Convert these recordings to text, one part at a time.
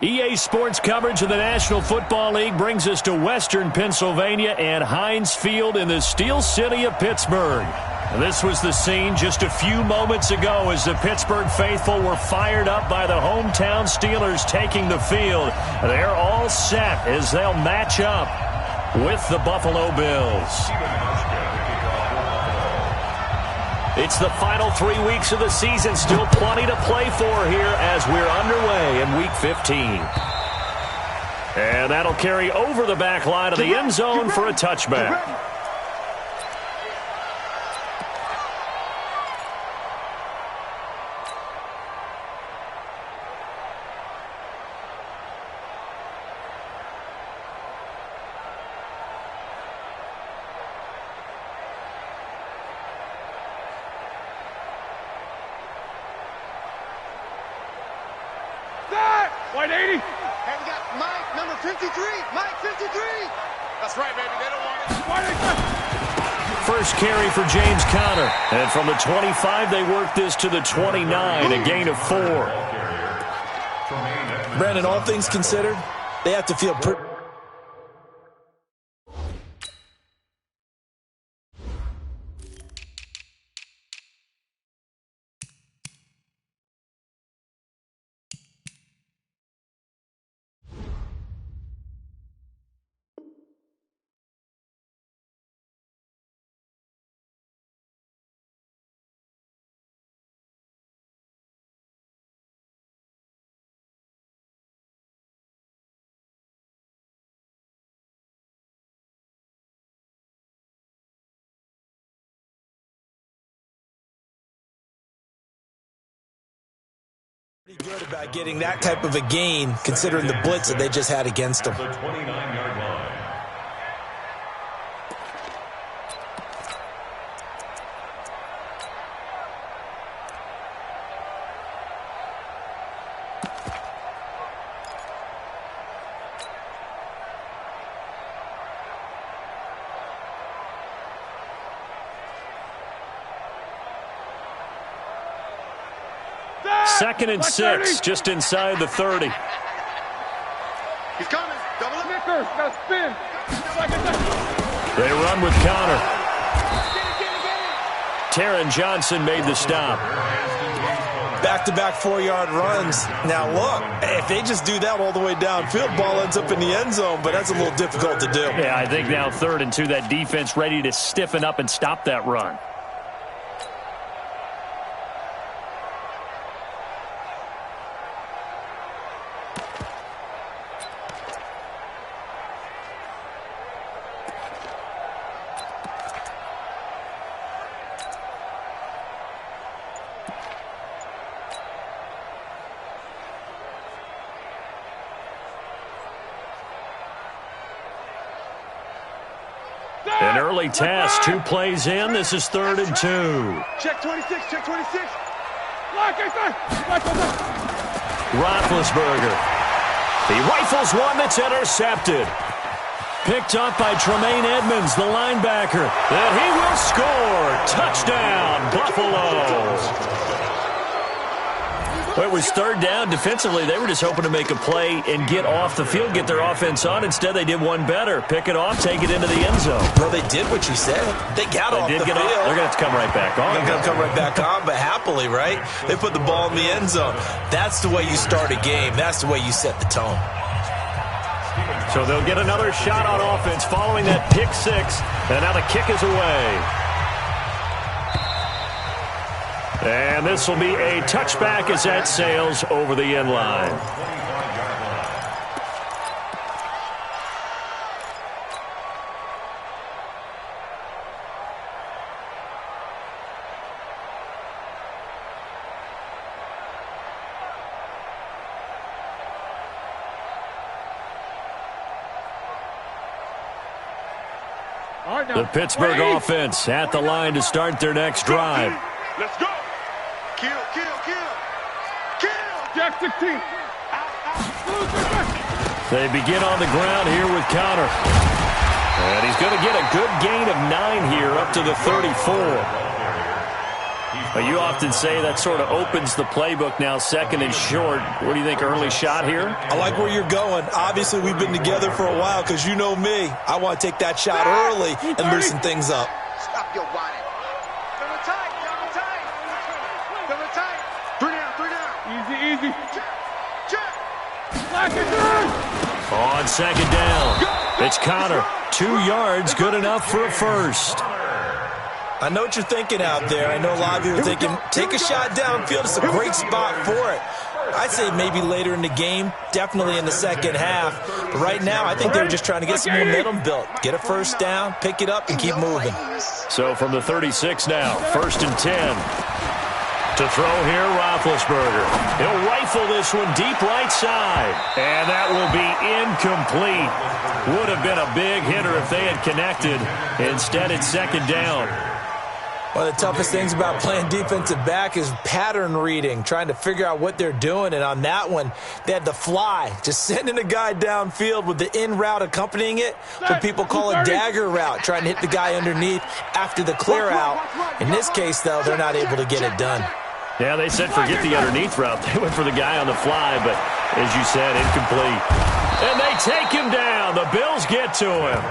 EA Sports coverage of the National Football League brings us to Western Pennsylvania and Heinz Field in the Steel City of Pittsburgh. This was the scene just a few moments ago as the Pittsburgh faithful were fired up by the hometown Steelers taking the field. They're all set as they'll match up with the Buffalo Bills. It's the final 3 weeks of the season. Still plenty to play for here as we're underway in Week 15. And that'll carry over the back line of the end zone for a touchback. White 80. And we got Mike, number 53. Mike, 53. That's right, baby. They don't want it. White 80. First carry for James Conner. And from the 25, they work this to the 29, a gain of 4. Brandon, all things considered, they have to feel pretty... Pretty good about getting that type of a gain, considering the blitz that they just had against them. The 29-yard line. Second and 6, just inside the 30. He's coming. Double up. Nickers, now spin. They run with Conner. Taron Johnson made the stop. Back-to-back 4-yard runs. Now, look, if they just do that all the way downfield, ball ends up in the end zone, but that's a little difficult to do. Yeah, I think now 3rd and 2, that defense ready to stiffen up and stop that run. An early test, 2 plays in. This is 3rd and 2. Check 26, check 26. Roethlisberger. He rifles one that's intercepted. Picked up by Tremaine Edmonds, the linebacker. And he will score. Touchdown, Buffalo. Well, it was 3rd down. Defensively, they were just hoping to make a play and get off the field, get their offense on. Instead, they did one better. Pick it off, take it into the end zone. Well, they did what you said. They got off the field. They're going to have to come right back on. They're going to come right back on, but happily, right? They put the ball in the end zone. That's the way you start a game. That's the way you set the tone. So they'll get another shot on offense following that pick 6. And now the kick is away. And this will be a touchback as that sails over the end line. The Pittsburgh offense at the line to start their next drive. Let's go. Kill, kill, kill. Kill. Jack 16. They begin on the ground here with Conner. And he's going to get a good gain of 9 here up to the 34. Well, you often say that sort of opens the playbook now, second and short. What do you think, early shot here? I like where you're going. Obviously, we've been together for a while because you know me. I want to take that shot early and loosen things up. Stop your whining. Double tight, double tight. Double tight. Three down. Easy. Check. On second down, it's Connor. 2 yards, good enough for a first. I know what you're thinking out there. I know a lot of you are thinking, take a shot downfield. It's a great spot for it. I'd say maybe later in the game, definitely in the second half. But right now, I think they were just trying to get some momentum built. Get a first down, pick it up, and keep moving. So from the 36 now, 1st and 10. To throw here, Roethlisberger. He'll rifle this one deep right side. And that will be incomplete. Would have been a big hitter if they had connected. Instead, it's second down. One of the toughest things about playing defensive back is pattern reading, trying to figure out what they're doing. And on that one, they had the fly, just sending a guy downfield with the in route accompanying it. What people call a dagger route, trying to hit the guy underneath after the clear out. In this case, though, they're not able to get it done. Yeah, they said forget the underneath route. They went for the guy on the fly, but as you said, incomplete. And they take him down. The Bills get to him.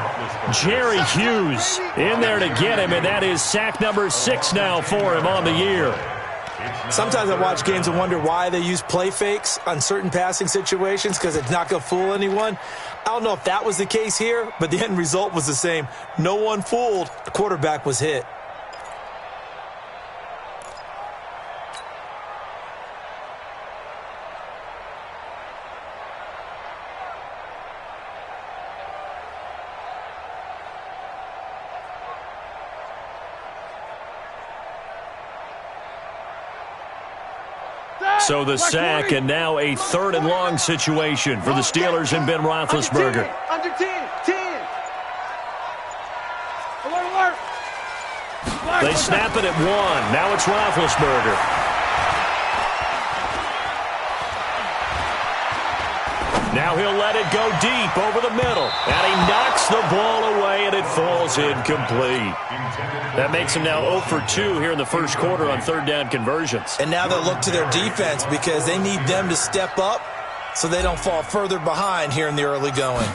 Jerry Hughes in there to get him, and that is sack number 6 now for him on the year. Sometimes I watch games and wonder why they use play fakes on certain passing situations because it's not going to fool anyone. I don't know if that was the case here, but the end result was the same. No one fooled. The quarterback was hit. So the sack, and now a 3rd and long situation for the Steelers and Ben Roethlisberger. Under 10. Alert. They snap it at 1. Now it's Roethlisberger. Now he'll let it go deep over the middle. And he knocks the ball away, and it falls incomplete. That makes him now 0 for 2 here in the first quarter on 3rd down conversions. And now they'll look to their defense because they need them to step up so they don't fall further behind here in the early going.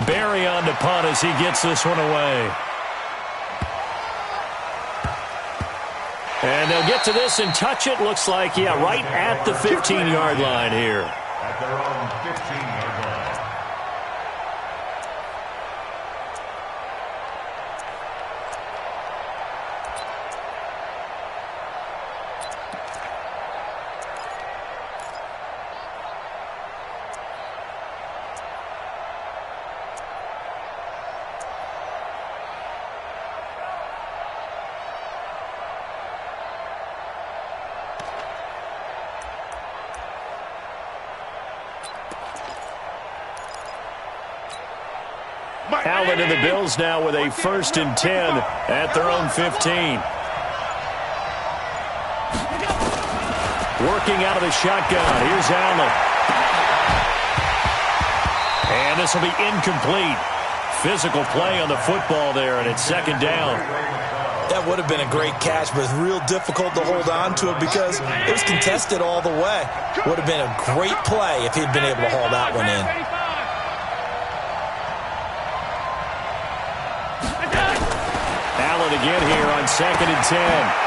Barry on to punt as he gets this one away. And they'll get to this and touch it. Looks like, yeah, right at the 15-yard line here. At their own 15-yard line. Allen and the Bills now with a 1st and 10 at their own 15. Working out of the shotgun. Here's Allen. And this will be incomplete. Physical play on the football there, and it's 2nd down. That would have been a great catch, but it's real difficult to hold on to it because it was contested all the way. Would have been a great play if he'd been able to haul that one in. Again here on 2nd and 10.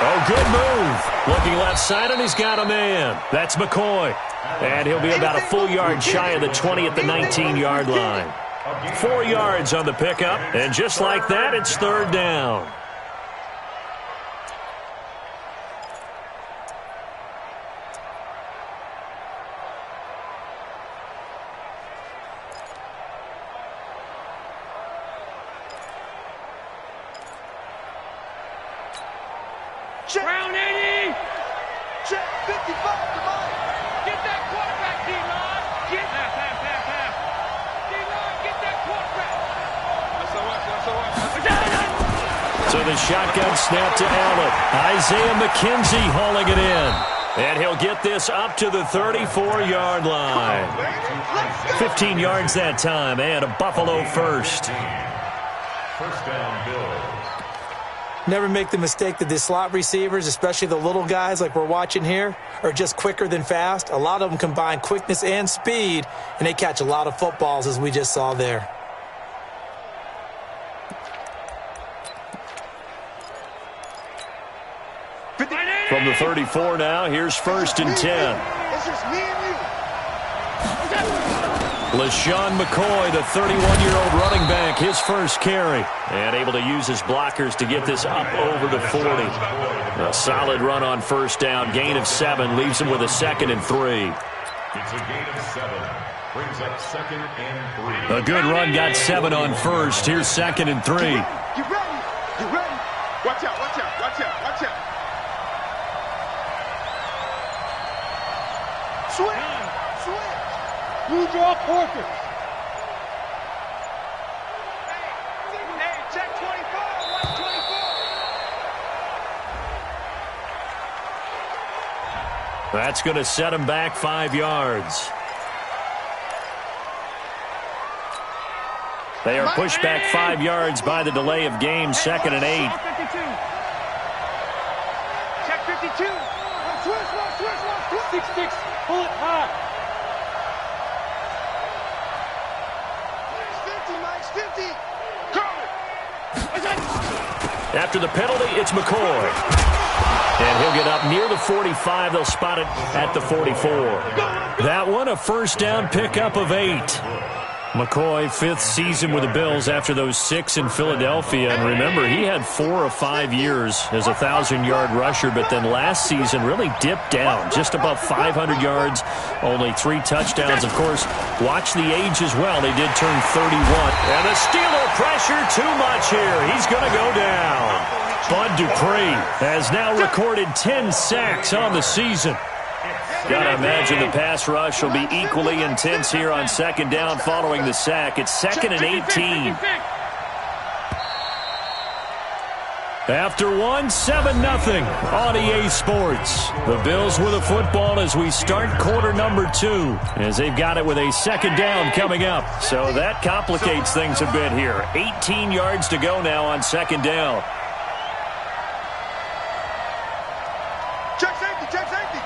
Oh, good move. Looking left side, and he's got a man. That's McCoy. And he'll be about a full yard shy of the 20 at the 19-yard line. 4 yards on the pickup, and just like that, it's 3rd down. Brown 80. Check 55 to Mike. Get that quarterback, D-Line. Get that pass. D-Line, get that quarterback. So the shotgun snap to Allen. Isaiah McKenzie hauling it in. And he'll get this up to the 34-yard line. 15 yards that time, and a Buffalo first. First down, Bills. Never make the mistake that the slot receivers, especially the little guys like we're watching here, are just quicker than fast. A lot of them combine quickness and speed, and they catch a lot of footballs, as we just saw there. From the 34 now, here's 1st and 10. It's just me and you. LaShawn McCoy, the 31-year-old running back, his first carry. And able to use his blockers to get this up over to 40. A solid run on 1st down. Gain of 7 leaves him with a 2nd and 3. It's a gain of 7. Brings up 2nd and 3. A good run got 7 on 1st. Here's 2nd and 3. You ready? You ready? Watch out, watch out, watch out, watch out. Switch, switch. You draw Porter. Hey, check 24, 124. That's going to set him back 5 yards. They are pushed back 5 yards by the delay of game, 2nd and 8. Check 52. Switch. 6-6. Pull it high. Mike's 50. Call it. After the penalty, it's McCoy. And he'll get up near the 45. They'll spot it at the 44. That one, a 1st down pickup of 8. McCoy, 5th season with the Bills after those 6 in Philadelphia. And remember, he had 4 or 5 years as a 1,000-yard rusher, but then last season really dipped down, just above 500 yards, only 3 touchdowns. Of course, watch the age as well. They did turn 31. And the Steeler pressure too much here. He's going to go down. Bud Dupree has now recorded 10 sacks on the season. Gotta imagine the pass rush will be equally intense here on 2nd down following the sack. It's 2nd and 18. After 1, 7-0 on EA Sports. The Bills with a football as we start quarter number 2, as they've got it with a 2nd down coming up. So that complicates things a bit here. 18 yards to go now on 2nd down. Check safety, check safety.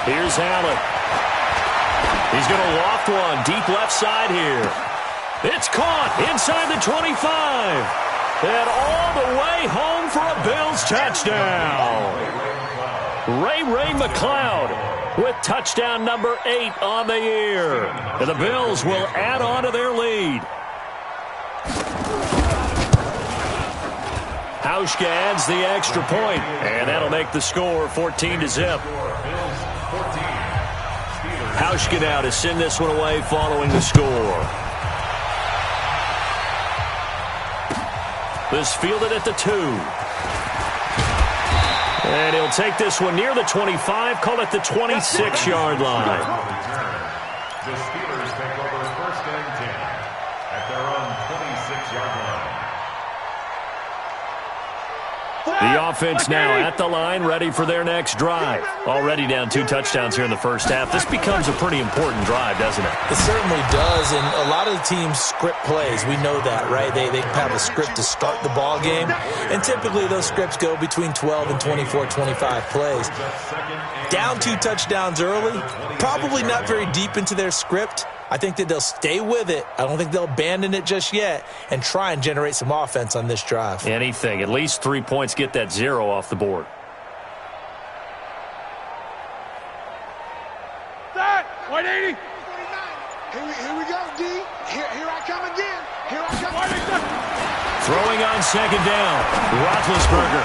Here's Allen. He's going to loft one deep left side here. It's caught inside the 25. And all the way home for a Bills touchdown. Ray McLeod with touchdown number 8 on the year. And the Bills will add on to their lead. Hauschka adds the extra point, and that'll make the score 14-0. Hauschka now to send this one away following the score. This fielded at the 2. And he'll take this one near the 25, call it the 26-yard line. The Steelers take over 1st and 10 at their own 26-yard line. The offense now at the line, ready for their next drive. Already down 2 touchdowns here in the first half. This becomes a pretty important drive, doesn't it? It certainly does, and a lot of the teams script plays. We know that, right? They have a script to start the ball game, and typically those scripts go between 12 and 24, 25 plays. Down 2 touchdowns early, probably not very deep into their script. I think that they'll stay with it. I don't think they'll abandon it just yet and try and generate some offense on this drive. Anything. At least 3 points, get that 0 off the board. Start! 180! Here we go, D. Here I come again. Here I come. Throwing on 2nd down. Roethlisberger.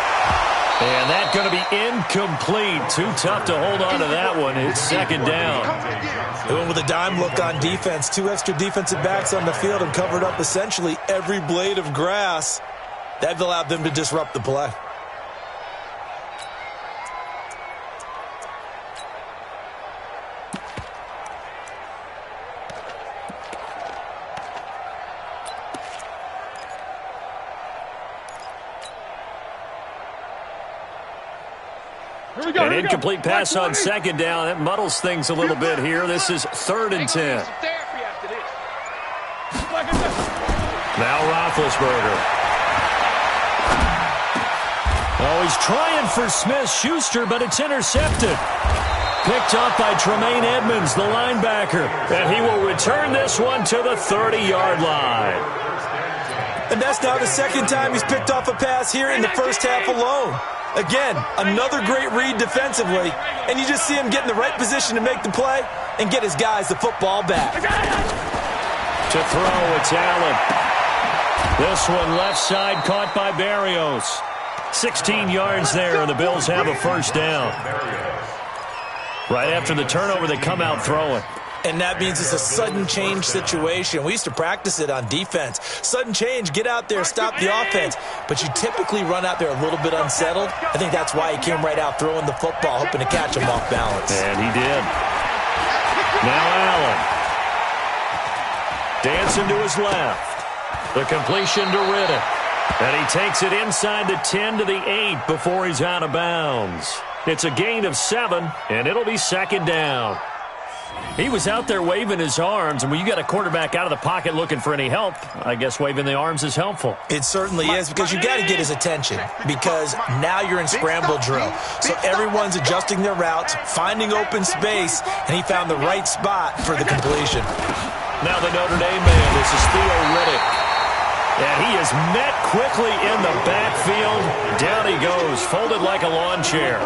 And that's going to be incomplete. Too tough to hold on to that one. It's 2nd down. They went with a dime look on defense. 2 extra defensive backs on the field and covered up essentially every blade of grass. That allowed them to disrupt the play. An incomplete pass on 2nd down. That muddles things a little bit here. This is 3rd and 10. Now Roethlisberger. Oh, he's trying for Smith-Schuster, but it's intercepted. Picked up by Tremaine Edmonds, the linebacker. And he will return this one to the 30-yard line. And that's now the second time he's picked off a pass here in the first half alone. Again, another great read defensively, and you just see him get in the right position to make the play and get his guys the football back. To throw, it's Allen. This one left side caught by Berrios. 16 yards there, and the Bills have a first down. Right after the turnover, they come out throwing. And that means it's a sudden change situation. We used to practice it on defense. Sudden change, get out there, stop the offense. But you typically run out there a little bit unsettled. I think that's why he came right out throwing the football, hoping to catch him off balance. And he did. Now Allen. Dancing to his left. The completion to Riddick. And he takes it inside the 10 to the 8 before he's out of bounds. It's a gain of 7, and it'll be second down. He was out there waving his arms, and when you got a quarterback out of the pocket looking for any help, I guess waving the arms is helpful. It certainly is, because you got to get his attention, because now you're in scramble drill. So everyone's adjusting their routes, finding open space, and he found the right spot for the completion. Now the Notre Dame man, this is Theo Riddick. And he is met quickly in the backfield. Down he goes, folded like a lawn chair.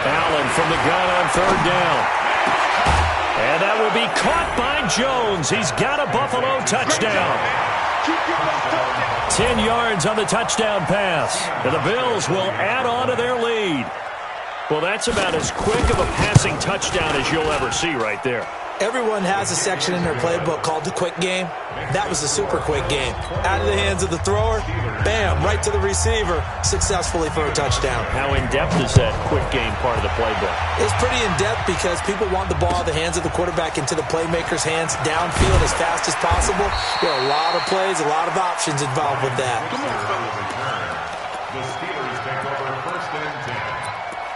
Allen from the gun on third down. And that will be caught by Jones. He's got a Buffalo touchdown. 10 yards on the touchdown pass. And the Bills will add on to their lead. Well, that's about as quick of a passing touchdown as you'll ever see right there. Everyone has a section in their playbook called the quick game. That was the super quick game. Out of the hands of the thrower, bam, right to the receiver, successfully for a touchdown. How in-depth is that quick game part of the playbook? It's pretty in-depth because people want the ball out of the hands of the quarterback into the playmaker's hands downfield as fast as possible. There are a lot of plays, a lot of options involved with that. The Steelers take over first and 10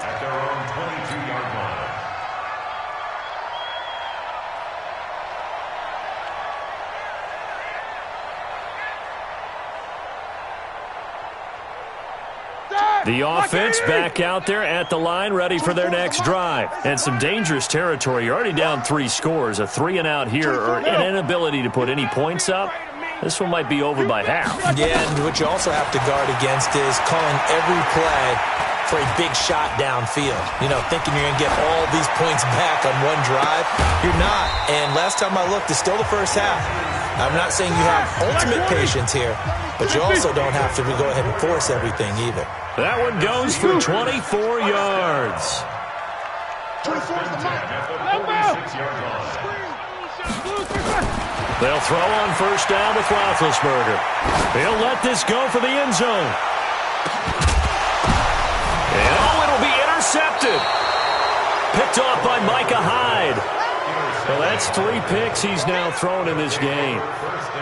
at their own 22-yard line. The offense back out there at the line, ready for their next drive. And some dangerous territory. You're already down 3 scores. A 3-and-out here, or an inability to put any points up. This one might be over by half. Yeah, and what you also have to guard against is calling every play for a big shot downfield. You know, thinking you're going to get all these points back on one drive. You're not. And last time I looked, it's still the first half. I'm not saying you have ultimate patience here, but you also don't have to go ahead and force everything either. That one goes for 24 yards. They'll throw on first down with Roethlisberger. He'll let this go for the end zone. And it'll be intercepted. Picked off by Micah Hyde. Well, that's 3 picks he's now thrown in this game.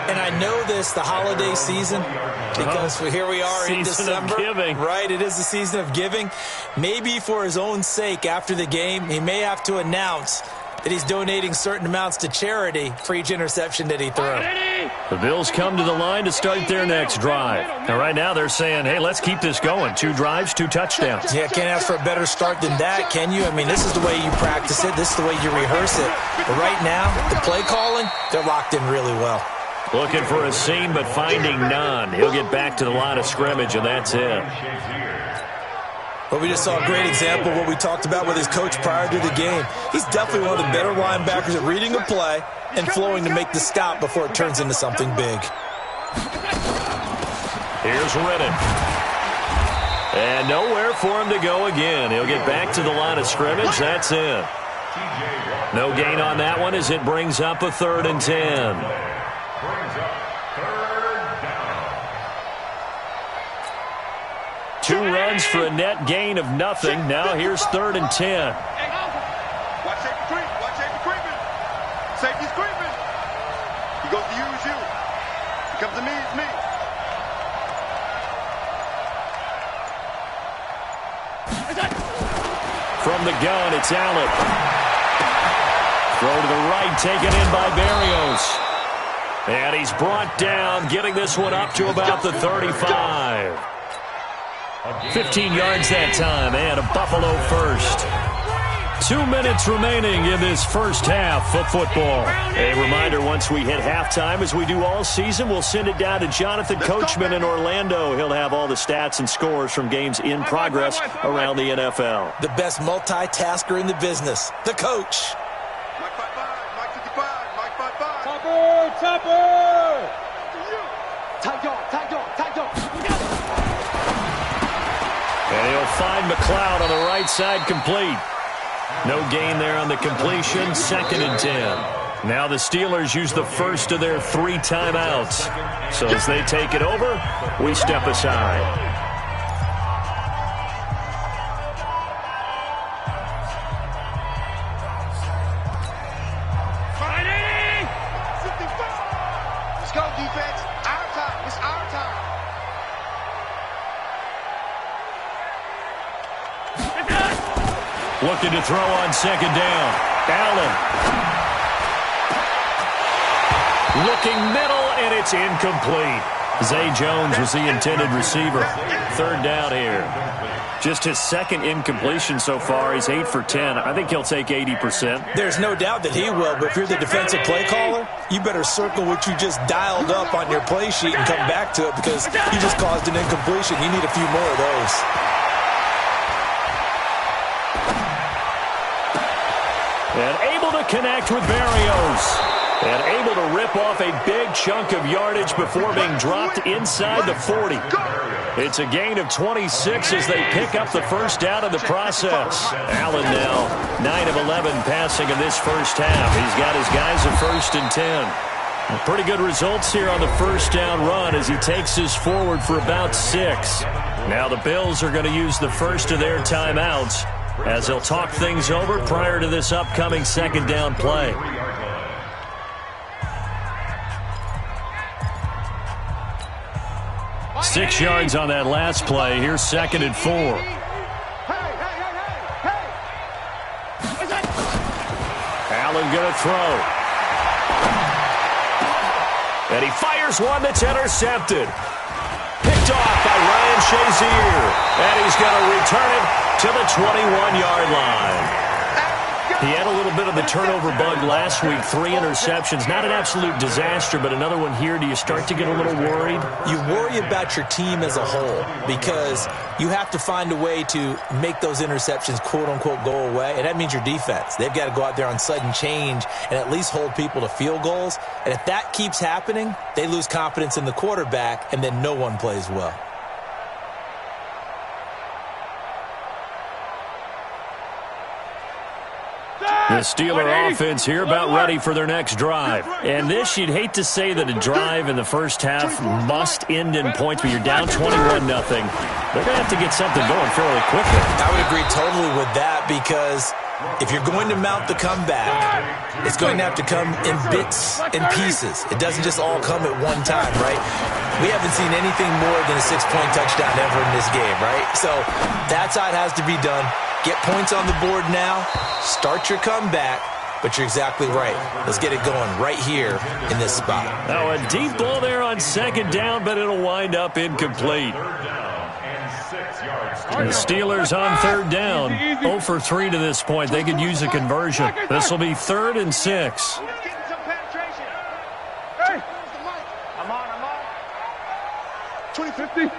And I know this, the holiday season, because here we are in December. Season of giving. Right, it is the season of giving. Maybe for his own sake after the game, he may have to announce that he's donating certain amounts to charity for each interception that he threw. The Bills come to the line to start their next drive. And right now they're saying, hey, let's keep this going. 2 drives, 2 touchdowns. Yeah, can't ask for a better start than that, can you? I mean, this is the way you practice it. This is the way you rehearse it. But right now, the play calling, they're locked in really well. Looking for a seam, but finding none. He'll get back to the line of scrimmage, and that's it. But we just saw a great example of what we talked about with his coach prior to the game. He's definitely one of the better linebackers at reading a play and flowing to make the stop before it turns into something big. Here's Riddick. And nowhere for him to go again. He'll get back to the line of scrimmage. That's it. No gain on that one as it brings up a 3rd and 10. Brings up 3rd down. 2 runs for a net gain of nothing. Now here's 3rd and 10. Watch safety creep. Watch safety creeping. Safety's creeping. He goes to use you. He comes to me. It's me. From the gun, it's Allen. Throw to the right, taken in by Berrios. And he's brought down, getting this one up to about the 35. 15 yards that time, and a Buffalo first. 2 minutes remaining in this first half of football. A reminder, once we hit halftime, as we do all season, we'll send it down to Jonathan Coachman in Orlando. He'll have all the stats and scores from games in progress around the NFL. The best multitasker in the business, the coach. Mike 55, Mike 55, Mike 55. Topper, Topper! And he'll find McLeod on the right side, complete. No gain there on the completion, 2nd and 10. Now the Steelers use the first of their 3 timeouts. So as they take it over, we step aside. Let's go, defense. Our time. It's our time. Looking to throw on 2nd down. Allen. Looking middle, and it's incomplete. Zay Jones was the intended receiver. 3rd down here. Just his 2nd incompletion so far. He's 8 for 10. I think he'll take 80%. There's no doubt that he will, but if you're the defensive play caller, you better circle what you just dialed up on your play sheet and come back to it because you just caused an incompletion. You need a few more of those. And able to connect with Berrios. And able to rip off a big chunk of yardage before being dropped inside the 40. It's a gain of 26 as they pick up the first down in the process. Allen now 9 of 11 passing in this first half. He's got his guys at 1st and 10. Pretty good results here on the first down run as he takes us forward for about 6. Now the Bills are going to use the first of their timeouts as they'll talk things over prior to this upcoming 2nd down play. Six yards on that last play. Here's 2nd and 4. Allen going to throw. And he fires one that's intercepted. Picked off by Ryan Shazier. And he's going to return it to the 21-yard line. He had a little bit of the turnover bug last week, 3 interceptions. Not an absolute disaster, but another one here. Do you start to get a little worried? You worry about your team as a whole because you have to find a way to make those interceptions, quote-unquote, go away, and that means your defense. They've got to go out there on sudden change and at least hold people to field goals. And if that keeps happening, they lose confidence in the quarterback, and then no one plays well. The Steeler offense here about ready for their next drive. And this, you'd hate to say that a drive in the first half must end in points, but you're down 21-0. They're going to have to get something going fairly quickly. I would agree totally with that because if you're going to mount the comeback, it's going to have to come in bits and pieces. It doesn't just all come at one time, right? We haven't seen anything more than a 6-point touchdown ever in this game, right? So that's how it has to be done. Get points on the board now. Start your comeback. But you're exactly right. Let's get it going right here in this spot. Now a deep ball there on 2nd down, but it'll wind up incomplete. The Steelers on 3rd down. 0 for 3 to this point. They could use a conversion. This will be 3rd and 6. Hey! I'm on. 20-50.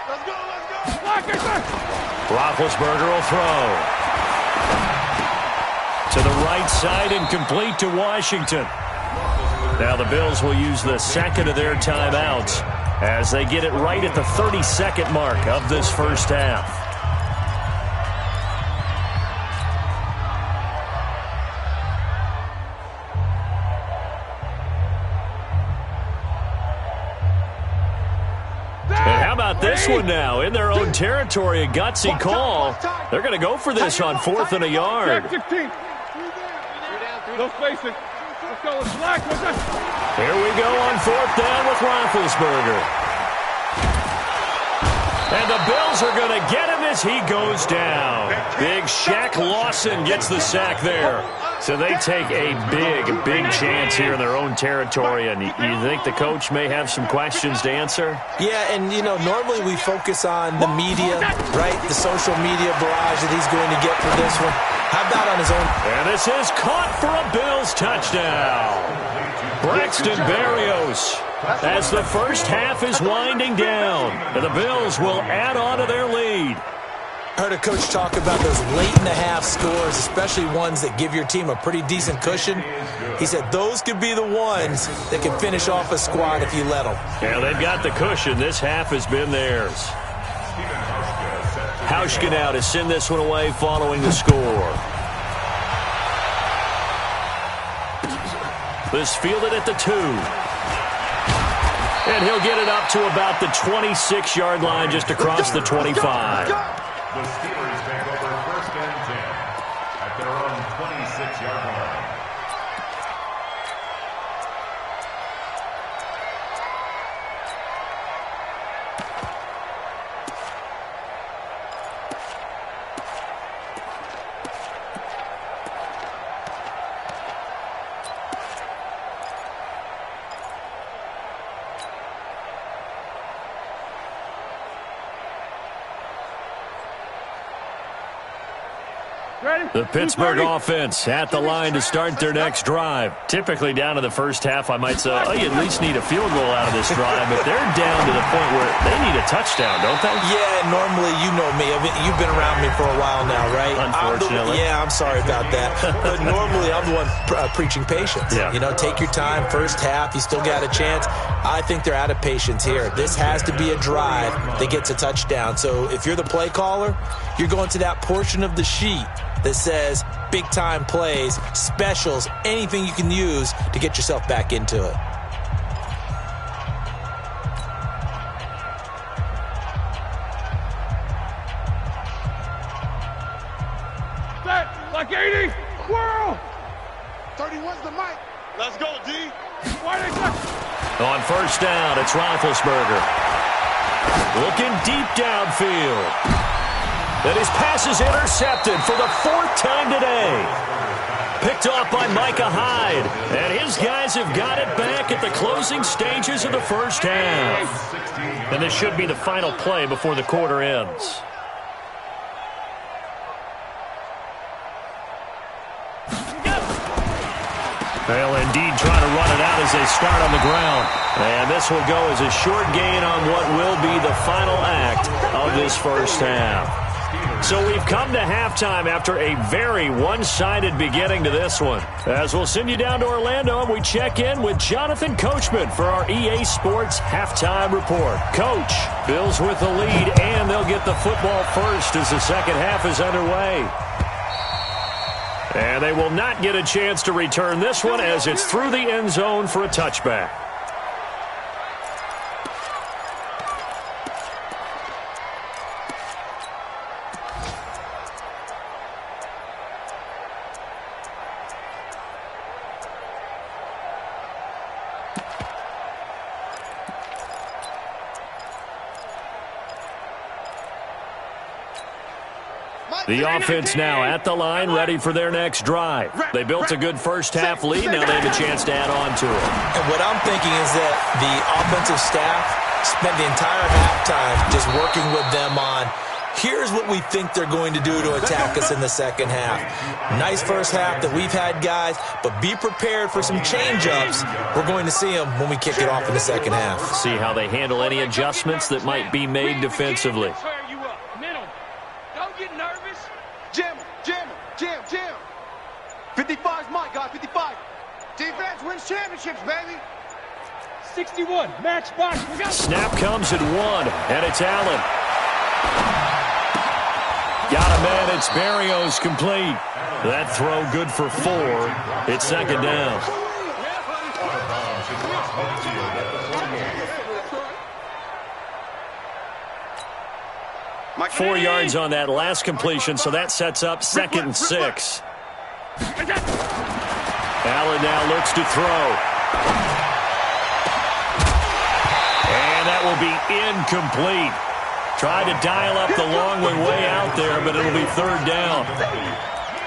Let's go. Roethlisberger will throw. To the right side and complete to Washington. Now the Bills will use the 2nd of their timeouts as they get it right at the 32nd mark of this first half. This one now in their own territory, a gutsy call. They're going to go for this on 4th and a yard. 16. No spacing. Let's go. It's black. Here we go on 4th down with Roethlisberger. And the Bills are going to get him as he goes down. Big Shaq Lawson gets the sack there. So they take a big chance here in their own territory, and you think the coach may have some questions to answer? Yeah, and, you know, normally we focus on the media, right, the social media barrage that he's going to get for this one. How about on his own? And this is caught for a Bills touchdown. Braxton Berrios, as the first half is winding down, and the Bills will add on to their lead. I heard a coach talk about those late-in-the-half scores, especially ones that give your team a pretty decent cushion. He said those could be the ones that can finish off a squad if you let them. Yeah, they've got the cushion. This half has been theirs. Hauschka now to send this one away following the score. This fielded at the 2. And he'll get it up to about the 26-yard line, just across the 25. The Steelers take over 1st and 10 at their own 26-yard line. The Pittsburgh offense at the line to start their next drive. Typically down to the first half, I might say, oh, you at least need a field goal out of this drive, but they're down to the point where they need a touchdown, don't they? Yeah, normally, you know me. You've been around me for a while now, right? Unfortunately. I'm sorry about that. But normally, I'm the one preaching patience. Yeah. You know, take your time, first half, you still got a chance. I think they're out of patience here. This has to be a drive that gets a touchdown. So if you're the play caller, you're going to that portion of the sheet that says big-time plays, specials, anything you can use to get yourself back into it. Set, like 80, whirl! 31's the mic. Let's go, D. Why they set? On first down, it's Roethlisberger. Looking deep downfield. And his pass is intercepted for the 4th time today. Picked off by Micah Hyde. And his guys have got it back at the closing stages of the first half. And this should be the final play before the quarter ends. Well, indeed, trying to run it out as they start on the ground. And this will go as a short gain on what will be the final act of this first half. So we've come to halftime after a very one-sided beginning to this one. As we'll send you down to Orlando, and we check in with Jonathan Coachman for our EA Sports Halftime Report. Coach, Bills with the lead, and they'll get the football first as the second half is underway. And they will not get a chance to return this one as it's through the end zone for a touchback. The offense now at the line, ready for their next drive. They built a good first half lead. Now they have a chance to add on to it. And what I'm thinking is that the offensive staff spent the entire halftime just working with them on, here's what we think they're going to do to attack us in the second half. Nice first half that we've had, guys, but be prepared for some change-ups. We're going to see them when we kick it off in the second half. See how they handle any adjustments that might be made defensively. Don't get nervous. Jam, jam, jam, jam. 55's my guy, 55. Defense wins championships, baby. 61, match box. We got Snap comes at 1, and it's Allen. Got a man, it's Berrios complete. That throw good for 4. It's second down. Mike, 4 yards on that last completion, so that sets up 2nd and 6. Allen now looks to throw. And that will be incomplete. Tried to dial up the long one way out there, but it'll be 3rd down.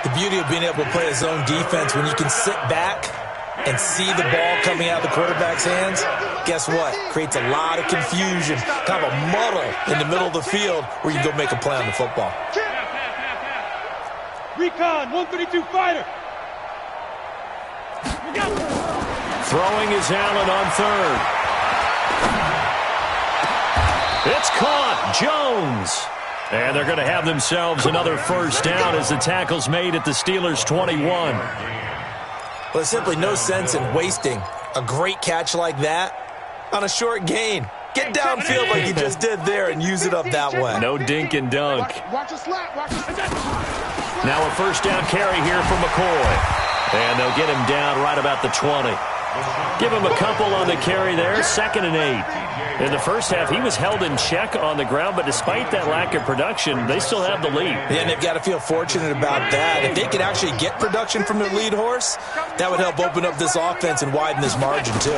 The beauty of being able to play a zone defense when you can sit back and see the ball coming out of the quarterback's hands, guess what? Creates a lot of confusion, kind of a muddle in the middle of the field where you can go make a play on the football. Recon, 132 fighter. Throwing is Allen on third. It's caught. Jones. And they're going to have themselves another first down as the tackle's made at the Steelers' 21. Well, there's simply no sense in wasting a great catch like that on a short gain. Get downfield like you just did there and use it up that way. No dink and dunk. Watch a slap. Now a first down carry here from McCoy. And they'll get him down right about the 20. Give him a couple on the carry there, 2nd and 8. In the first half, he was held in check on the ground, but despite that lack of production, they still have the lead. Yeah, and they've got to feel fortunate about that. If they could actually get production from their lead horse, that would help open up this offense and widen this margin, too.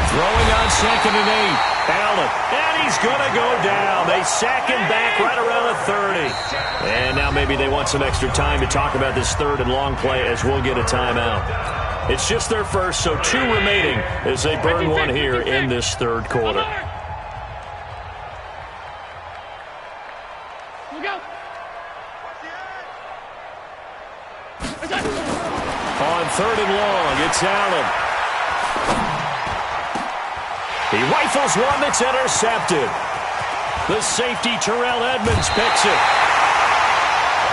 Throwing on 2nd and 8. Allen, and he's going to go down. They sack him back right around the 30. And now maybe they want some extra time to talk about this 3rd and long play as we'll get a timeout. It's just their first, so 2 remaining as they burn one here in this 3rd quarter. On 3rd and long, it's Allen. He rifles one that's intercepted. The safety, Terrell Edmonds, picks it.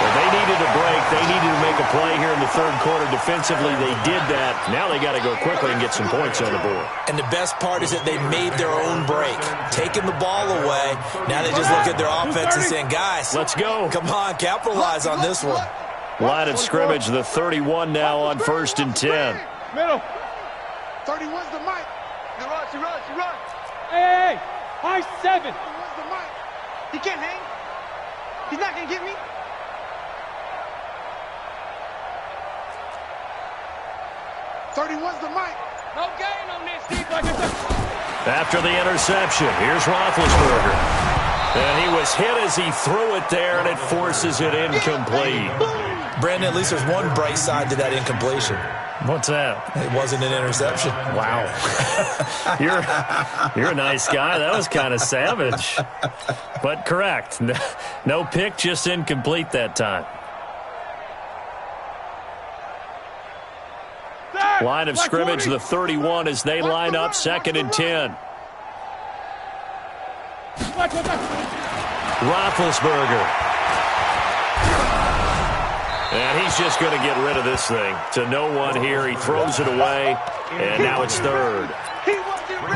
Well, they needed a break. They needed to make a play here in the 3rd quarter. Defensively, they did that. Now they got to go quickly and get some points on the board. And the best part is that they made their own break, taking the ball away. Now they just look at their offense and saying, guys, let's go. Come on, capitalize on this one. Line of scrimmage, the 31 now on 1st and 10. Middle. 31's the mic. She runs. Hey, high 7. 31's the mic. He can't hang. He's not going to get me. The mic. No gain on this, Steve. Like After the interception, here's Roethlisberger. And he was hit as he threw it there, and it forces it incomplete. Brandon, at least there's one bright side to that incompletion. What's that? It wasn't an interception. Wow. You're a nice guy. That was kind of savage. But correct. No pick, just incomplete that time. Line of scrimmage, the 31, as they line up 2nd and 10. Roethlisberger. And he's just going to get rid of this thing. To no one here. He throws it away, and now it's 3rd.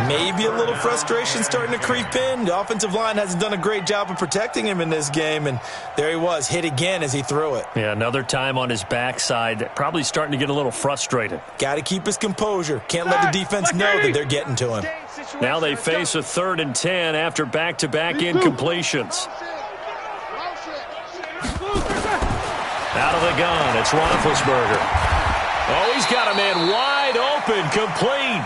Maybe a little frustration starting to creep in. The offensive line hasn't done a great job of protecting him in this game, and there he was, hit again as he threw it. Yeah, another time on his backside. Probably starting to get a little frustrated. Got to keep his composure. Can't let the defense know that they're getting to him. Now they face a 3rd and 10 after back-to-back incompletions. Out of the gun, it's Roethlisberger. Oh, he's got a man wide open, complete.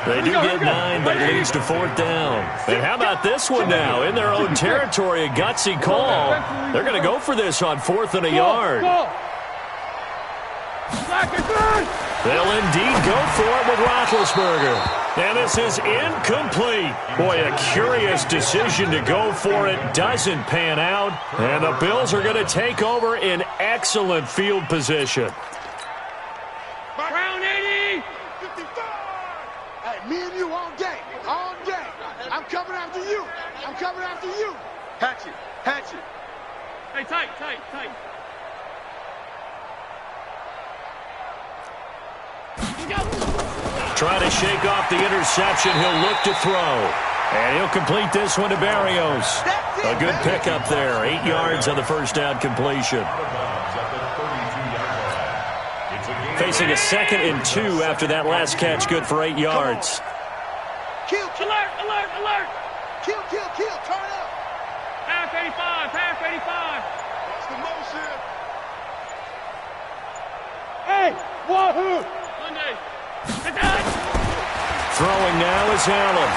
They do get 9, but it leads to 4th down. And how about this one now? In their own territory, a gutsy call. They're going to go for this on 4th and a yard. They'll indeed go for it with Roethlisberger. And this is incomplete. Boy, a curious decision to go for it. Doesn't pan out. And the Bills are going to take over in excellent field position. Brown 80. 55. Hey, me and you all day. All day. I'm coming after you. Hatch it. Hey, tight. Trying to shake off the interception. He'll look to throw. And he'll complete this one to Barrios. A good pickup there. 8 yards on the first down completion. Facing a 2nd and 2 after that last catch. Good for 8 yards. Kill. Alert. Kill. Turn up. Half 85. Watch the motion. Hey, wahoo. Monday. Throwing now is Allen.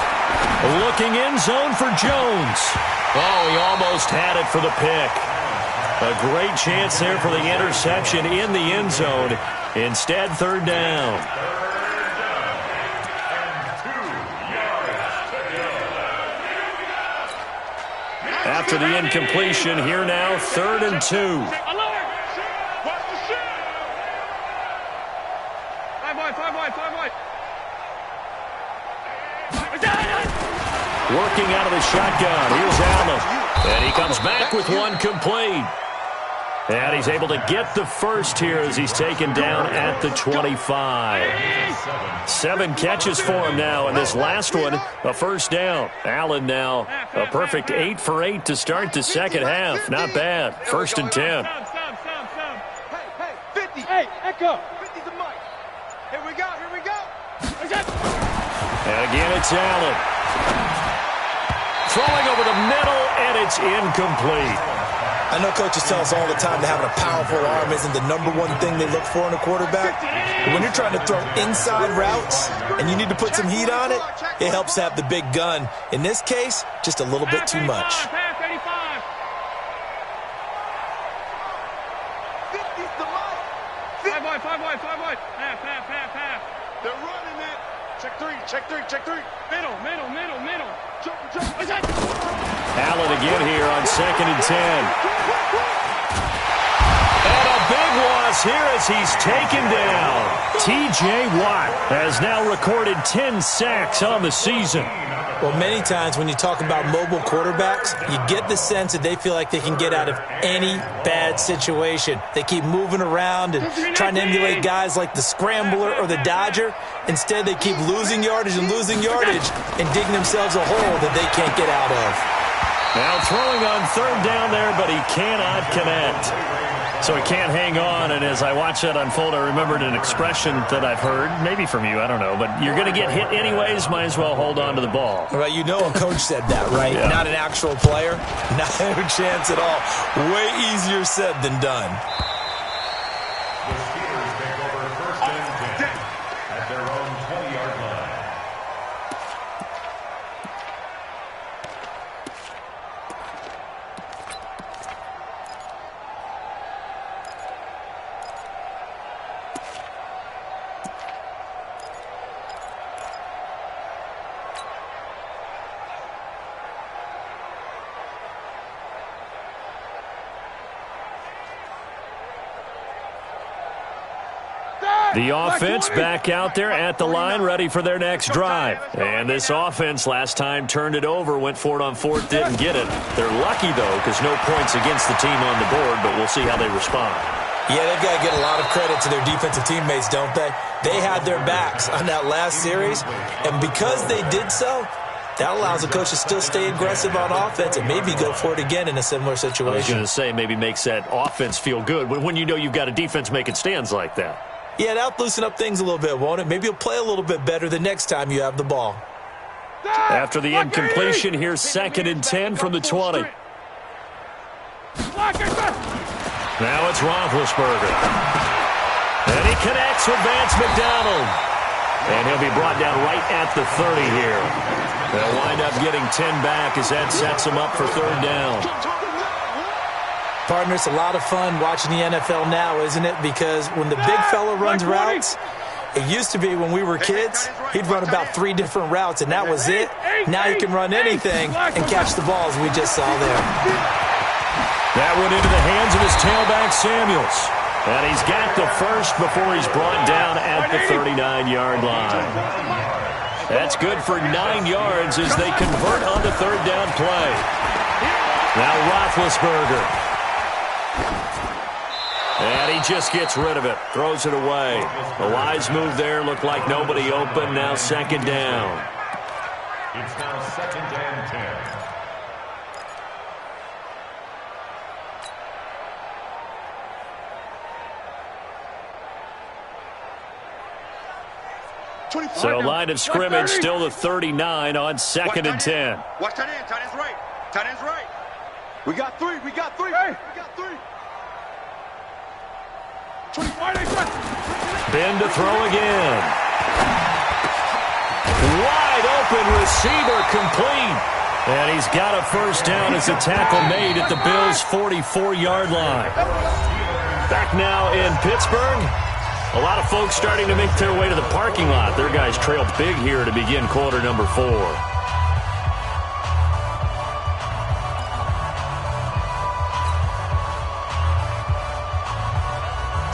Looking in zone for Jones. Oh, he almost had it for the pick. A great chance there for the interception in the end zone. Instead, third down. After the incompletion, here now, 3rd and 2. Working out of the shotgun. Here's Allen. And he comes back with one complete. And he's able to get the first here as he's taken down at the 25. 7 catches for him now, and this last one, a first down. Allen now a perfect 8 for 8 to start the second half. Not bad. 1st and 10. Hey, 50. Hey, Echo. 50's the mic. Here we go, here we go. And again, it's Allen. Throwing over the middle, and it's incomplete. I know coaches tell us all the time that having a powerful arm isn't the #1 thing they look for in a quarterback. But when you're trying to throw inside routes and you need to put some heat on it, it helps to have the big gun. In this case, just a little bit too much. 50's the mic. 5 wide. Half. They're running it. Check three. Middle. Jump. Allen again here on 2nd and 10. And a big loss here as he's taken down. T.J. Watt has now recorded 10 sacks on the season. Well, many times when you talk about mobile quarterbacks, you get the sense that they feel like they can get out of any bad situation. They keep moving around and trying to emulate guys like the Scrambler or the Dodger. Instead, they keep losing yardage and digging themselves a hole that they can't get out of. Now throwing on 3rd down there, but he cannot connect. So he can't hang on, and as I watch that unfold, I remembered an expression that I've heard, maybe from you, I don't know, but you're going to get hit anyways, might as well hold on to the ball. Right, you know a coach said that, right? Yeah. Not an actual player. Not a chance at all. Way easier said than done. The Steelers take over 1st and 10 at their own 20-yard line. The offense back out there at the line, ready for their next drive. And this offense last time turned it over, went for it on 4th, didn't get it. They're lucky, though, because no points against the team on the board, but we'll see how they respond. Yeah, they've got to get a lot of credit to their defensive teammates, don't they? They had their backs on that last series, and because they did so, that allows the coach to still stay aggressive on offense and maybe go for it again in a similar situation. I was going to say, maybe makes that offense feel good when you know you've got a defense making stands like that. Yeah, that'll loosen up things a little bit, won't it? Maybe you'll play a little bit better the next time you have the ball. After the incompletion, here's 2nd and 10 from the 20. Now it's Roethlisberger. And he connects with Vance McDonald. And he'll be brought down right at the 30 here. They'll wind up getting 10 back as that sets him up for 3rd down. Partner, it's a lot of fun watching the NFL now, isn't it? Because when the big fella runs routes, it used to be when we were kids, he'd run about 3 different routes, and that was it. Now he can run anything and catch the balls we just saw there. That went into the hands of his tailback, Samuels. And he's got the first before he's brought down at the 39-yard line. That's good for 9 yards as they convert on the 3rd down play. Now Roethlisberger. And he just gets rid of it, throws it away. A wise move there, looked like nobody open, now 2nd down. It's now 2nd and 10. So line of scrimmage still the 39 on 2nd and 10. Watch tight end, tight end's right. Tight end's right. We got 3. We got 3. Hey. We got 3. Ben to throw again. Wide open receiver complete. And he's got a first down as a tackle made at the Bills' 44-yard line. Back now in Pittsburgh. A lot of folks starting to make their way to the parking lot. Their guys trailed big here to begin quarter number 4.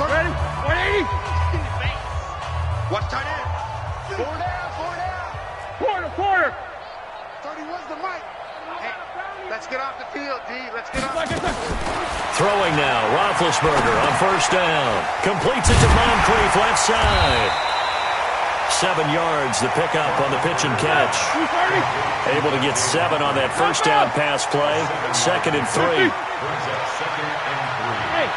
Ready? 180. Watch tight end. 4 down. Quarter. 31's the mic. Hey, let's get off the field, D. Let's get off. Throwing now, Roethlisberger on first down. Completes it to Moncrief left side. 7 yards, the pickup on the pitch and catch. 230. Able to get 7 on that first down pass play. 2nd and 3. Brings up 2nd and 3. Hey,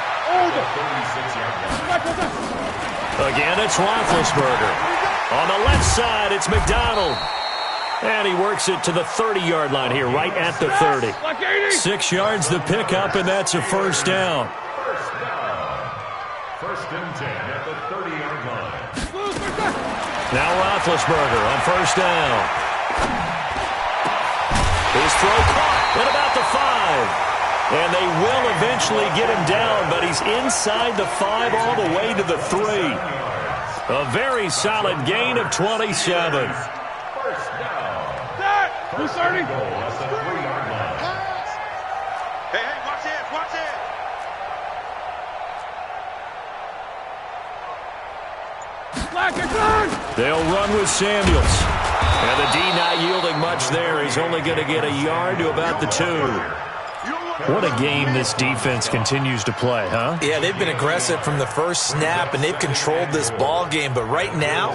over. 36-yard line. Again, it's Roethlisberger. On the left side, it's McDonald. And he works it to the 30-yard line here, right at the 30. 6 yards the pickup, and that's a first down. First down. 1st and 10 at the 30-yard line. Now Roethlisberger on first down. His throw caught at about the 5. And they will eventually get him down, but he's inside the 5 all the way to the 3. A very solid gain of 27. First down. 230. Goal at the 3-yard line. Hey, watch it. They'll run with Samuels. And the D not yielding much there. He's only going to get a yard to about the 2. What a game this defense continues to play, huh? Yeah, they've been aggressive from the first snap, and they've controlled this ball game. But right now,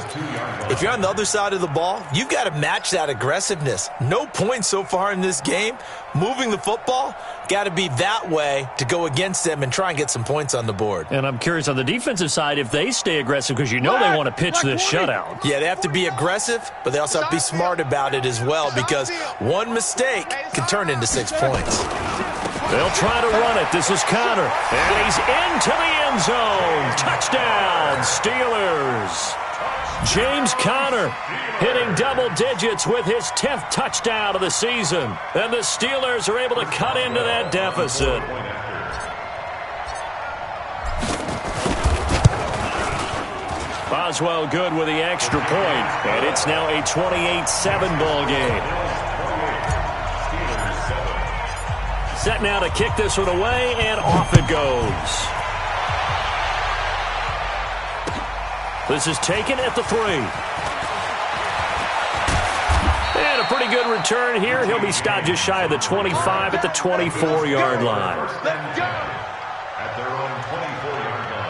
if you're on the other side of the ball, you've got to match that aggressiveness. No points so far in this game. Moving the football, got to be that way to go against them and try and get some points on the board. And I'm curious on the defensive side if they stay aggressive, because you know they want to pitch this shutout. Yeah, they have to be aggressive, but they also have to be smart about it as well, because one mistake can turn into 6 points. They'll try to run it. This is Conner. And he's into the end zone. Touchdown, Steelers. James Conner hitting double digits with his 10th touchdown of the season. And the Steelers are able to cut into that deficit. Boswell good with the extra point. And it's now a 28-7 ball game. Set now to kick this one away, and off it goes. This is taken at the 3. And a pretty good return here. He'll be stopped just shy of the 25 at the 24-yard line. Let's go. At their own 24-yard line.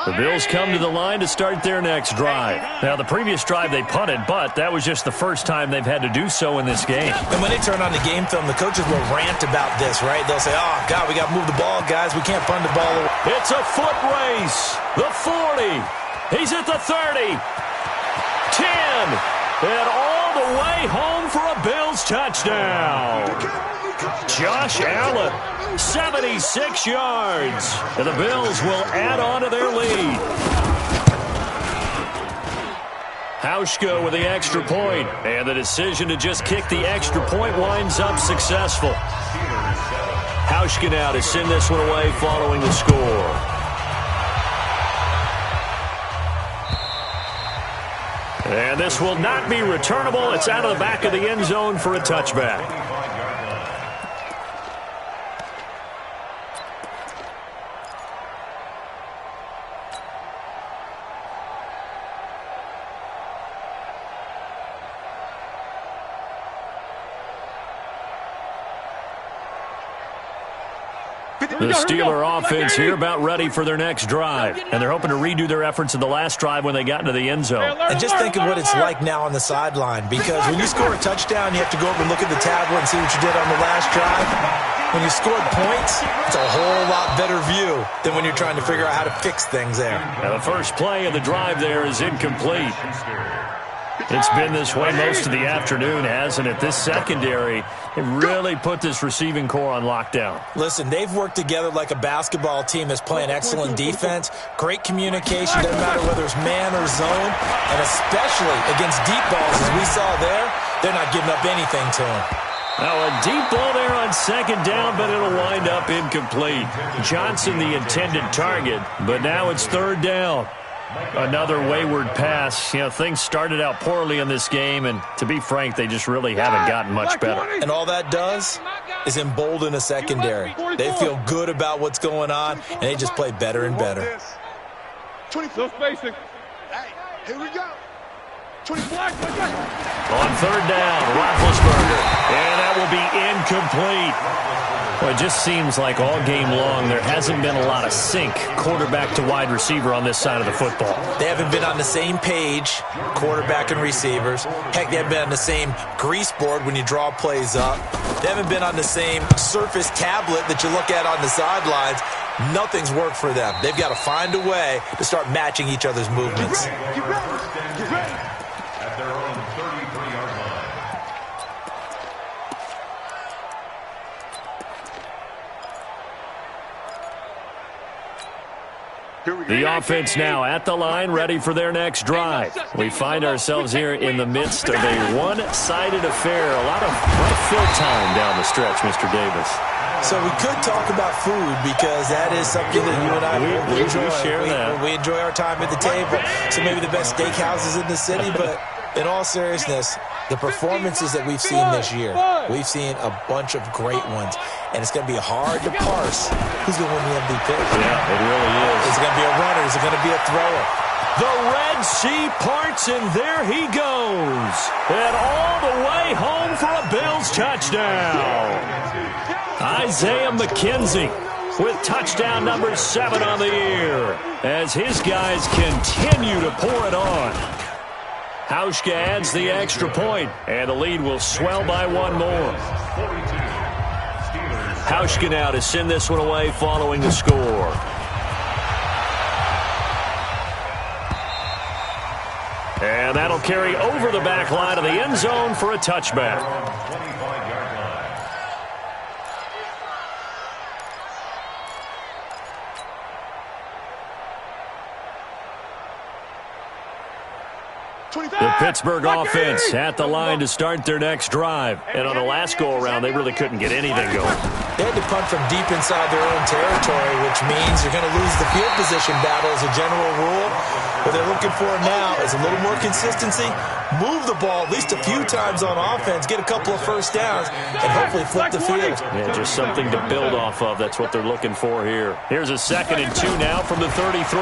The Bills come to the line to start their next drive. Now, the previous drive they punted, but that was just the first time they've had to do so in this game. And when they turn on the game film, the coaches will rant about this, right? They'll say, oh, God, we got to move the ball, guys. We can't punt the ball away. It's a foot race. The 40. He's at the 30. 10. And all the way home for a Bills touchdown. Josh Allen, 76 yards. And the Bills will add on to their lead. Hauschka with the extra point. And the decision to just kick the extra point winds up successful. Hauschka now to send this one away following the score. And this will not be returnable. It's out of the back of the end zone for a touchback. The Steeler offense here about ready for their next drive. And they're hoping to redo their efforts in the last drive when they got into the end zone. And just think of what it's like now on the sideline, because when you score a touchdown, you have to go over and look at the tablet and see what you did on the last drive. when you scored points, it's a whole lot better view than when you're trying to figure out how to fix things there. Now the first play of the drive there is incomplete. It's been this way most of the afternoon, hasn't it? This secondary, it really put this receiving core on lockdown. Listen, they've worked together like a basketball team that's playing excellent defense, great communication, doesn't matter whether it's man or zone, and especially against deep balls, as we saw there, they're not giving up anything to them. Now a deep ball there on second down, but it'll wind up incomplete. Johnson the intended target, but now it's third down. Another wayward pass. You know, things started out poorly in this game, and to be frank, they just really haven't gotten much better. And all that does is embolden a secondary. They feel good about what's going on, and they just play better and better. 24 basic. Hey, here we go. 24. On third down, Roethlisberger, and that will be incomplete. Well, it just seems like all game long there hasn't been a lot of sync quarterback to wide receiver on this side of the football. They haven't been on the same page, quarterback and receivers. Heck, they haven't been on the same grease board when you draw plays up. They haven't been on the same Surface tablet that you look at on the sidelines. Nothing's worked for them. They've got to find a way to start matching each other's movements. Get ready. At their own 33-yard line. The offense now at the line, ready for their next drive. We find ourselves here in the midst of a one-sided affair. A lot of fill time down the stretch, Mr. Davis. So we could talk about food because that is something that you and I we enjoy. share that. We enjoy our time at the table. So maybe the best steakhouses in the city, but in all seriousness, the performances that we've seen this year, we've seen a bunch of great ones, and it's going to be hard to parse who's going to win the MVP. Yeah, it really is. Is it going to be a runner? Is it going to be a thrower? The Red Sea parts, and there he goes. And all the way home for a Bills touchdown. Isaiah McKenzie with touchdown number 7 on the year as his guys continue to pour it on. Hauschka adds the extra point, and the lead will swell by one more. Hauschka now to send this one away following the score. And that'll carry over the back line of the end zone for a touchback. 25-yard line. The Pittsburgh offense at the line to start their next drive. And on the last go-around, they really couldn't get anything going. They had to punt from deep inside their own territory, which means you're going to lose the field position battle as a general rule. What they're looking for now is a little more consistency, move the ball at least a few times on offense, get a couple of first downs, and hopefully flip the field. Yeah, just something to build off of. That's what they're looking for here. Here's a 2nd and 2 now from the 33.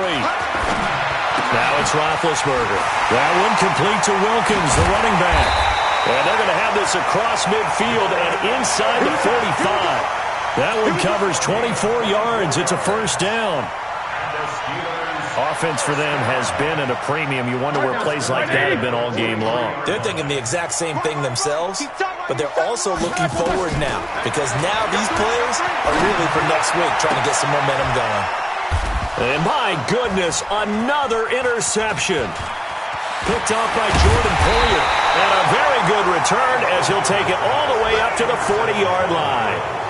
Now it's Roethlisberger. That one complete to Wilkins, the running back. And they're going to have this across midfield and inside the 45. That one covers 24 yards. It's a first down. Offense for them has been at a premium. You wonder where plays like that have been all game long. They're thinking the exact same thing themselves, but they're also looking forward now because now these plays are really for next week, trying to get some momentum going. And my goodness, another interception. Picked off by Jordan Poyer. And a very good return as he'll take it all the way up to the 40-yard line.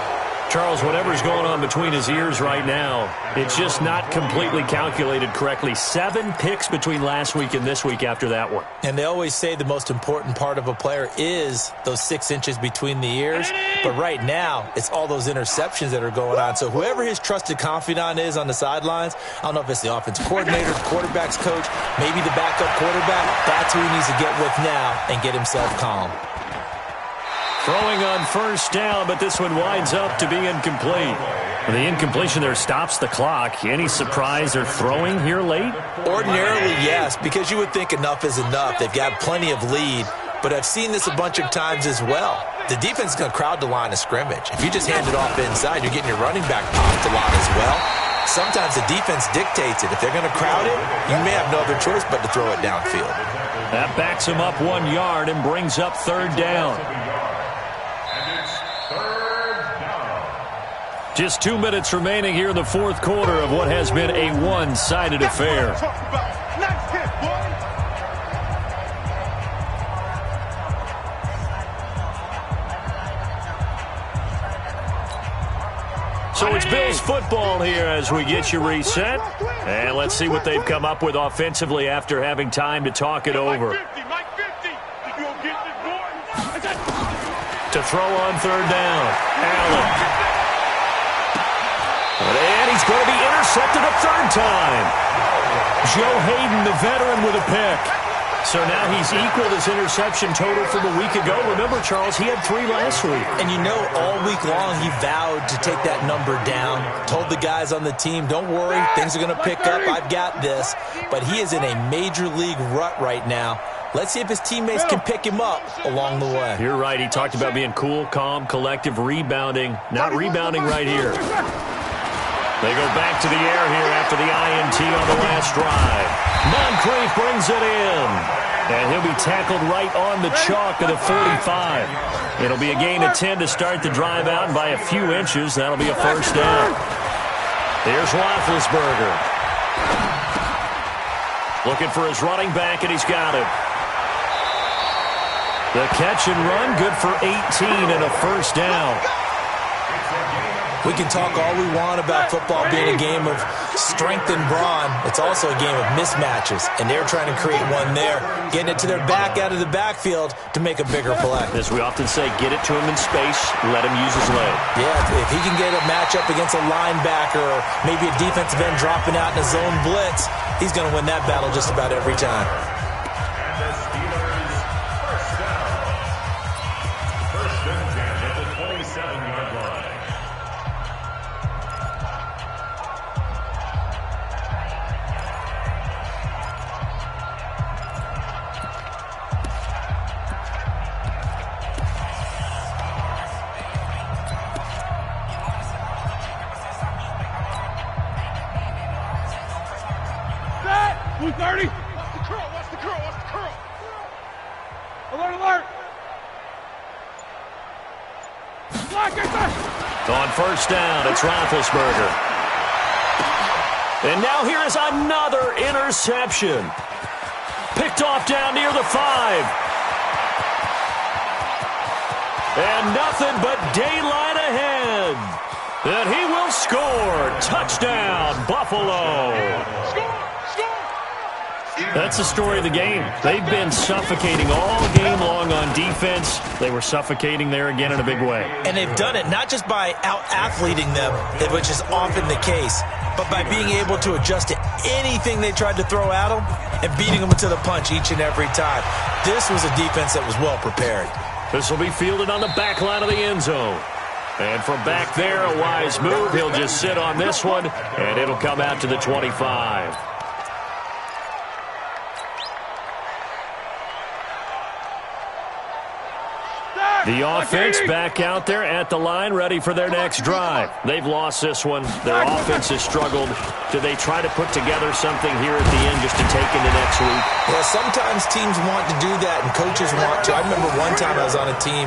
Charles, whatever's going on between his ears right now, it's just not completely calculated correctly. 7 picks between last week and this week after that one. And they always say the most important part of a player is those 6 inches between the ears. But right now, it's all those interceptions that are going on. So whoever his trusted confidant is on the sidelines, I don't know if it's the offensive coordinator, the quarterback's coach, maybe the backup quarterback, that's who he needs to get with now and get himself calm. Throwing on first down, but this one winds up to be incomplete. The incompletion there stops the clock. Any surprise they're throwing here late? Ordinarily, yes, because you would think enough is enough. They've got plenty of lead, but I've seen this a bunch of times as well. The defense is going to crowd the line of scrimmage. If you just hand it off inside, you're getting your running back popped a lot as well. Sometimes the defense dictates it. If they're going to crowd it, you may have no other choice but to throw it downfield. That backs him up 1 yard and brings up third down. Just 2 minutes remaining here in the fourth quarter of what has been a one-sided affair. Nice hit, boy. So it's Bills football here as we get you reset. And let's see what they've come up with offensively after having time to talk it over. Mike 50. You gonna get this, boy? To throw on third down. Allen. And he's going to be intercepted a third time. Joe Hayden, the veteran, with a pick. So now he's equaled his interception total from a week ago. Remember, Charles, he had 3 last week. And you know, all week long he vowed to take that number down. Told the guys on the team, don't worry, things are going to pick up. I've got this. But he is in a major league rut right now. Let's see if his teammates can pick him up along the way. You're right. He talked about being cool, calm, collective, rebounding. Not rebounding right here. They go back to the air here after the INT on the last drive. Moncrief brings it in. And he'll be tackled right on the chalk of the 45. It'll be a gain of 10 to start the drive out, and by a few inches, that'll be a first down. Here's Roethlisberger. Looking for his running back, and he's got him. The catch and run, good for 18 and a first down. We can talk all we want about football being a game of strength and brawn. It's also a game of mismatches, and they're trying to create one there, getting it to their back out of the backfield to make a bigger play. As we often say, get it to him in space, let him use his leg. Yeah, if he can get a matchup against a linebacker or maybe a defensive end dropping out in a zone blitz, he's going to win that battle just about every time. First and 10 at the 27-yard line. Blue 30. Watch the curl, watch the curl, watch the curl. Alert, alert. Black, get back. On first down, it's Roethlisberger. And now here is another interception. Picked off down near the 5. And nothing but daylight ahead. And he will score. Touchdown, Buffalo. That's the story of the game. They've been suffocating all game long on defense. They were suffocating there again in a big way. And they've done it not just by out-athleting them, which is often the case, but by being able to adjust to anything they tried to throw at them and beating them to the punch each and every time. This was a defense that was well prepared. This will be fielded on the back line of the end zone. And from back there, a wise move. He'll just sit on this one, and it'll come out to the 25. The offense back out there at the line, ready for their next drive. They've lost this one. Their offense has struggled. Do they try to put together something here at the end just to take into next week? Yeah, sometimes teams want to do that and coaches want to. I remember one time I was on a team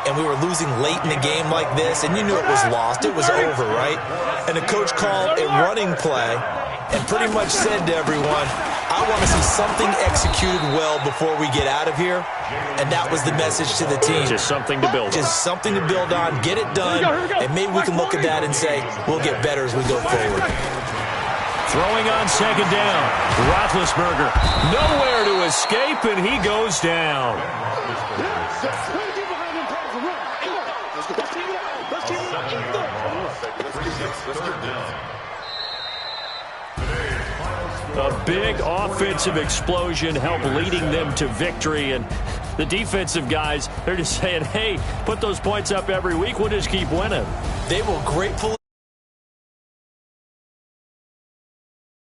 and we were losing late in the game like this, and you knew it was lost. It was over, right? And the coach called a running play and pretty much said to everyone, I want to see something executed well before we get out of here. And that was the message to the team. Just something to build on. Just something to build on, get it done, and maybe we can look at that and say, we'll get better as we go forward. Throwing on second down. Roethlisberger nowhere to escape, and he goes down. A big offensive explosion helped leading them to victory, and the defensive guys, they're just saying, hey, put those points up every week, we'll just keep winning. They will gratefully